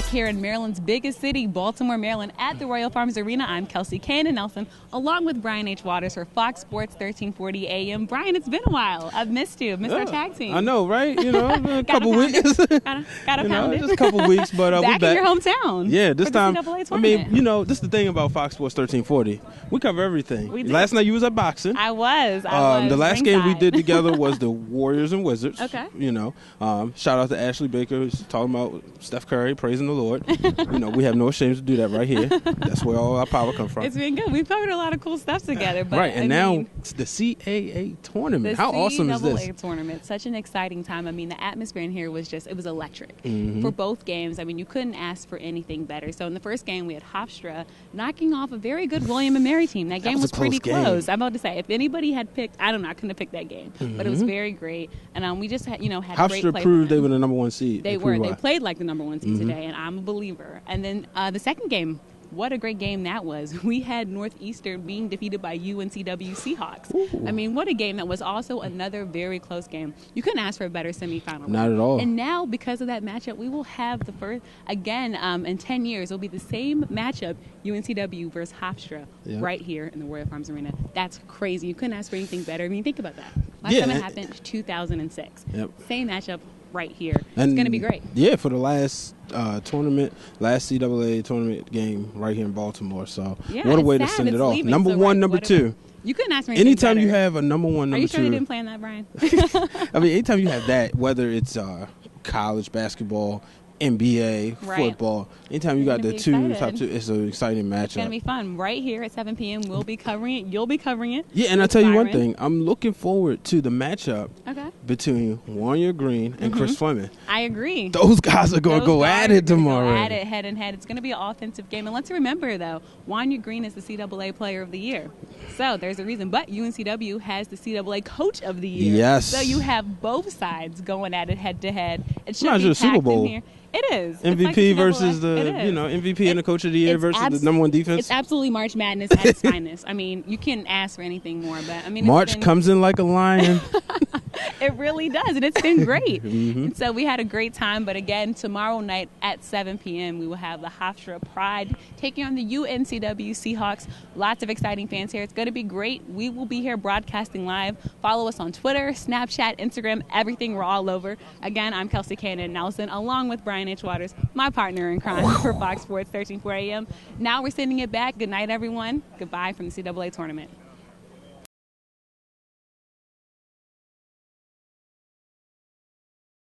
here in Maryland's biggest city, Baltimore, Maryland, at the Royal Farms Arena. I'm Kelsey Nelson, along with Brian H. Waters for Fox Sports 1340 AM. Brian, it's been a while. I've missed you. I've missed our tag team. I know, right? You know, a couple weeks. Gotta pound it. Just a couple weeks, but back we're back in your hometown. Yeah, this time. CAA I mean, you know, this is the thing about Fox Sports 1340. We cover everything. We do. Last night you was at boxing. I was. The last game we did together was the Warriors and Wizards. Okay. You know, shout out to Ashley Baker, who's talking about Steph Curry, praising the Lord. You know, we have no shame to do that right here. That's where all our power comes from. It's been good. We've covered a lot of cool stuff together. But right, and now it's the CAA tournament. How awesome is this? The CAA tournament. Such an exciting time. I mean, the atmosphere in here was it was electric. For both games, I mean, you couldn't ask for anything better. So in the first game, we had Hofstra knocking off a very good William & Mary team. That game was pretty close. I'm about to say, if anybody had picked, I don't know, I couldn't have picked that game. But it was very great. And we just had, had Hofstra great play. Proved they were the number one seed. They were. They played like the number one seed today, and I'm a believer. And then the second game, what a great game that was. We had Northeastern being defeated by UNCW Seahawks. Ooh. I mean, what a game that was. Also another very close game. You couldn't ask for a better semifinal. Not at all. And now, because of that matchup, we will have the first, again, in 10 years, it'll be the same matchup, UNCW versus Hofstra, right here in the Royal Farms Arena. That's crazy. You couldn't ask for anything better. I mean, think about that. Last time it happened, 2006. Yep. Same matchup right here. It's going to be great. Yeah, for the last tournament, last CAA tournament game right here in Baltimore. So what a way to send it off. Number one, number two. You couldn't ask for anything anytime better. You have a number one, number two. Are you sure they didn't plan that, Brian? I mean, anytime you have that, whether it's college basketball, NBA, football. Anytime you got the top two, it's an exciting matchup. It's going to be fun. Right here at 7 p.m., we'll be covering it. You'll be covering it. Yeah, and I'll tell you one thing. I'm looking forward to the matchup between Warrior Green and Chris Fleming. I agree. Those guys are going to go at it tomorrow. Go at it head and head. It's going to be an offensive game. And let's remember, though, Warrior Green is the CAA Player of the Year. So there's a reason. But UNCW has the CAA Coach of the Year. Yes. So you have both sides going at it head to head. It should not be just Super Bowl. In here. It is. MVP versus MVP and the Coach of the Year versus the number one defense. It's absolutely March Madness at its finest. I mean, you can't ask for anything more. But I mean, March comes in like a lion. It really does, and it's been great. And so we had a great time. But again, tomorrow night at 7 p.m., we will have the Hofstra Pride taking on the UNCW Seahawks. Lots of exciting fans here. It's going to be great. We will be here broadcasting live. Follow us on Twitter, Snapchat, Instagram, everything. We're all over. Again, I'm Kelsey Nelson, along with Brian H. Waters, my partner in crime for Fox Sports 1340 AM. Now we're sending it back. Good night, everyone. Goodbye from the CAA tournament.